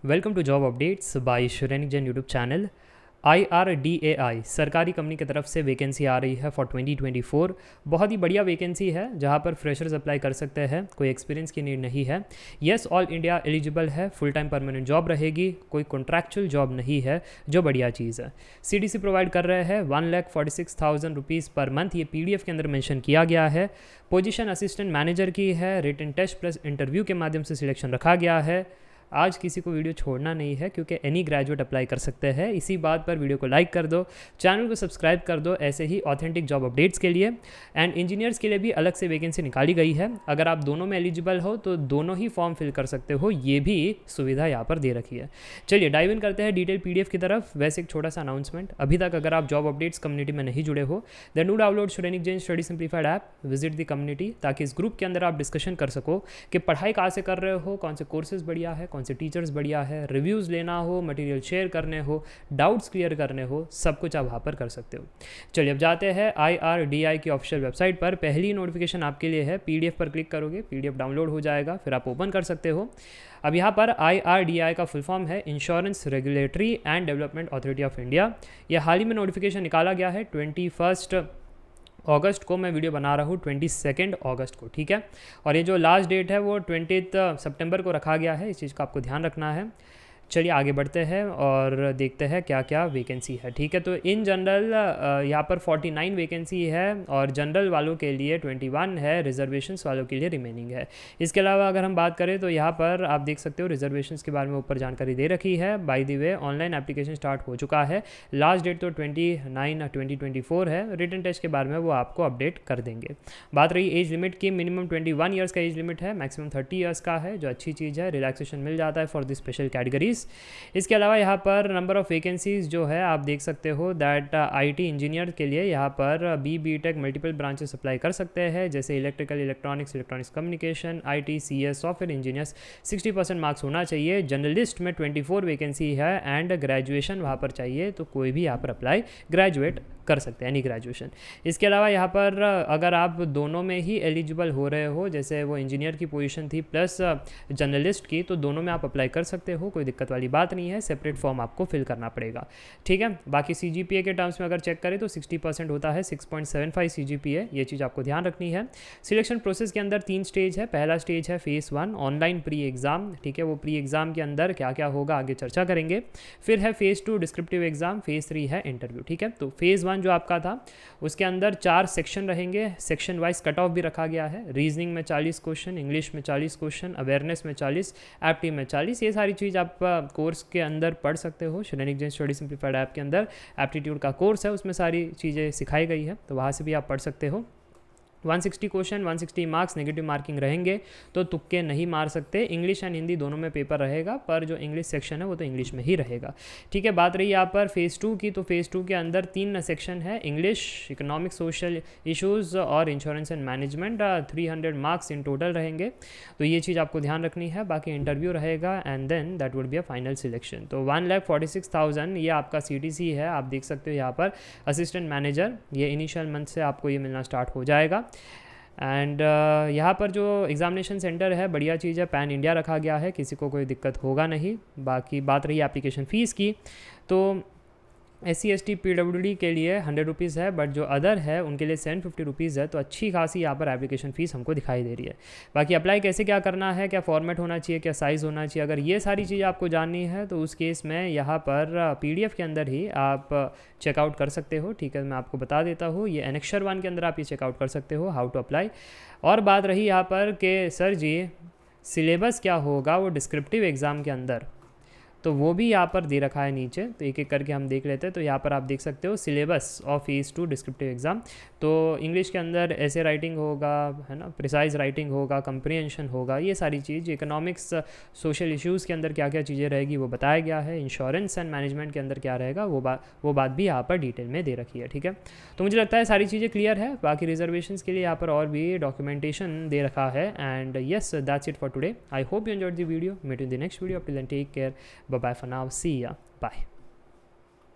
Welcome to job updates by Shrenik Jain YouTube channel. IRDAI सरकारी company की तरफ से वैकेंसी आ रही है फॉर 2024। बहुत ही बढ़िया वैकेंसी है जहां पर फ्रेशर्स अप्लाई कर सकते हैं, कोई एक्सपीरियंस की नीड नहीं है। येस, ऑल इंडिया एलिजिबल है, फुल टाइम परमानेंट जॉब रहेगी, कोई कॉन्ट्रैक्चुअल जॉब नहीं है, जो बढ़िया चीज़ है। CDC प्रोवाइड कर रहे हैं 1,46,000 रुपीज़ पर मंथ, ये PDF के अंदर मेंशन किया गया है। पोजीशन असिस्टेंट मैनेजर की है, रिटन टेस्ट प्लस इंटरव्यू के माध्यम से सिलेक्शन रखा गया है। आज किसी को वीडियो छोड़ना नहीं है क्योंकि एनी ग्रेजुएट अप्लाई कर सकते हैं। इसी बात पर वीडियो को लाइक कर दो, चैनल को सब्सक्राइब कर दो ऐसे ही ऑथेंटिक जॉब अपडेट्स के लिए। एंड इंजीनियर्स के लिए भी अलग से वैकेंसी निकाली गई है। अगर आप दोनों में एलिजिबल हो तो दोनों ही फॉर्म फिल कर सकते हो, ये भी सुविधा यहाँ पर दे रखी है। चलिए डाइव इन करते हैं डिटेल PDF की तरफ। वैसे एक छोटा सा अनाउंसमेंट, अभी तक अगर आप जॉब अपडेट्स कम्युनिटी में नहीं जुड़े हो then do download Shrenik Jain study simplified app, visit the community, ताकि इस ग्रुप के अंदर आप डिस्कशन कर सको कि पढ़ाई कहाँ से कर रहे हो, कौन से कोर्सेज बढ़िया है, कौन से टीचर्स बढ़िया है, रिव्यूज़ लेना हो, मटेरियल शेयर करने हो, डाउट्स क्लियर करने हो, सब कुछ आप वहाँ पर कर सकते हो। चलिए अब जाते हैं IRDAI की ऑफिशियल वेबसाइट पर। पहली नोटिफिकेशन आपके लिए है, PDF पर क्लिक करोगे, PDF डाउनलोड हो जाएगा, फिर आप ओपन कर सकते हो। अब यहाँ पर IRDAI का फुल फॉर्म है insurance regulatory and development authority of India. यह हाल ही में नोटिफिकेशन निकाला गया है 21 अगस्त को। मैं वीडियो बना रहा हूँ 22 अगस्त को, ठीक है। और ये जो लास्ट डेट है वो 20 सितंबर को रखा गया है, इस चीज़ का आपको ध्यान रखना है। चलिए आगे बढ़ते हैं और देखते हैं क्या क्या वैकेंसी है, ठीक है। तो इन जनरल यहाँ पर 49 वैकेंसी है और जनरल वालों के लिए 21 है, रिजर्वेशंस वालों के लिए रिमेनिंग है। इसके अलावा अगर हम बात करें तो यहाँ पर आप देख सकते हो रिजर्वेशंस के बारे में ऊपर जानकारी दे रखी है। By the way online application start हो चुका है, लास्ट डेट तो 29/2024 है। रिटन टेस्ट के बारे में वो आपको अपडेट कर देंगे। बात रही एज लिमिट की, मिनिमम 21 ईयर्स का एज लिमिट है, मैक्सिमम 30 ईयर्स का है, जो अच्छी चीज़ है। रिलैक्सेशन मिल जाता है फॉर द स्पेशल कैटेगरीज। इसके अलावा यहाँ पर नंबर ऑफ़ वैकेंसीज जो है आप देख सकते हो दैट IT इंजीनियर के लिए यहाँ पर BTech मल्टीपल ब्रांचेस अप्लाई कर सकते हैं, जैसे electrical, electronics communication, IT CS, software engineers. 60% marks होना चाहिए। जर्नलिस्ट में 24 वैकेंसी है एंड ग्रेजुएशन वहाँ पर चाहिए, तो कोई भी यहाँ पर अप्लाई ग्रेजुएट कर सकते हैं, एनी ग्रेजुएशन। इसके अलावा यहाँ पर अगर आप दोनों में ही एलिजिबल हो रहे हो, जैसे वो इंजीनियर की पोजीशन थी प्लस जर्नलिस्ट की, तो दोनों में आप अप्लाई कर सकते हो, कोई दिक्कत वाली बात नहीं है। सेपरेट फॉर्म आपको फिल करना पड़ेगा, ठीक है। बाकी CGPA के टर्म्स में अगर चेक करें तो 60% होता है, 6.75 CGPA, ये चीज़ आपको ध्यान रखनी है। सिलेक्शन प्रोसेस के अंदर 3 स्टेज है। पहला स्टेज है फेज़ 1 ऑनलाइन प्री एग्ज़ाम, ठीक है। वो प्री एग्ज़ाम के अंदर क्या क्या होगा आगे चर्चा करेंगे। फिर है फेज़ 2 डिस्क्रिप्टिव एग्ज़ाम, फेज़ 3 है इंटरव्यू, ठीक है। तो फेज़ 1 जो आपका था उसके अंदर 4 सेक्शन रहेंगे, सेक्शन वाइज कट ऑफ भी रखा गया है। रीजनिंग में 40 क्वेश्चन, इंग्लिश में 40 क्वेश्चन, अवेयरनेस में 40, एप्टी में 40। ये सारी चीज़ आप कोर्स के अंदर पढ़ सकते हो। Shrenik Jain study simplified app के अंदर एप्टीट्यूड का कोर्स है, उसमें सारी चीज़ें सिखाई गई है, तो वहाँ से भी आप पढ़ सकते हो। 160 क्वेश्चन, 160 मार्क्स, नेगेटिव मार्किंग रहेंगे, तो तुक्के नहीं मार सकते। इंग्लिश एंड हिंदी दोनों में पेपर रहेगा, पर जो इंग्लिश सेक्शन है वो तो इंग्लिश में ही रहेगा, ठीक है। बात रही यहाँ पर फेज़ 2 की, तो फेज़ 2 के अंदर 3 सेक्शन है, इंग्लिश, इकोनॉमिक, सोशल इशूज़ और insurance and management. 300 marks in total रहेंगे, तो ये चीज़ आपको ध्यान रखनी है। बाकी इंटरव्यू रहेगा and then that would be a final selection. तो 1,46,000 ये आपका CTC है, आप देख सकते हो यहाँ पर असिस्टेंट मैनेजर, ये इनिशियल मंथ से आपको ये मिलना स्टार्ट हो जाएगा। एंड यहाँ पर जो एग्जामिनेशन सेंटर है, बढ़िया चीज़ है, पैन इंडिया रखा गया है, किसी को कोई दिक्कत होगा नहीं। बाकी बात रही एप्लीकेशन फ़ीस की, तो SC ST PWD के लिए 100 रुपीज़ है, बट जो अदर है उनके लिए 750 रुपीज़ है। तो अच्छी खासी यहाँ पर एप्लीकेशन फ़ीस हमको दिखाई दे रही है। बाकी अप्लाई कैसे क्या करना है, क्या फॉर्मेट होना चाहिए, क्या साइज़ होना चाहिए, अगर ये सारी चीज़ आपको जाननी है तो उस केस में यहाँ पर PDF के अंदर ही आप चेकआउट कर सकते हो, ठीक है। मैं आपको बता देता हूँ, ये एनेक्सर 1 के अंदर आप ये चेकआउट कर सकते हो, हाउ टू अप्लाई। और बात रही यहाँ पर कि सर जी सिलेबस क्या होगा वो डिस्क्रिप्टिव एग्ज़ाम के अंदर, तो वो भी यहाँ पर दे रखा है नीचे, तो एक एक करके हम देख लेते हैं। तो यहाँ पर आप देख सकते हो syllabus of phase 2 descriptive exam. तो इंग्लिश के अंदर ऐसे राइटिंग होगा, है ना, प्रिसाइज राइटिंग होगा, कंप्रीहेंशन होगा, ये सारी चीज़। इकोनॉमिक्स, सोशल इश्यूज़ के अंदर क्या क्या चीज़ें रहेगी वो बताया गया है। इंश्योरेंस एंड मैनेजमेंट के अंदर क्या रहेगा वो बात भी यहाँ पर डिटेल में दे रखी है, ठीक है। तो मुझे लगता है सारी चीज़ें क्लियर है। बाकी रिजर्वेशंस के लिए यहाँ पर और भी डॉक्यूमेंटेशन दे रखा है। And yes, that's it for today. I hope you enjoyed the video. Meet in the next video. Till then take care, bye bye for now, see ya, bye.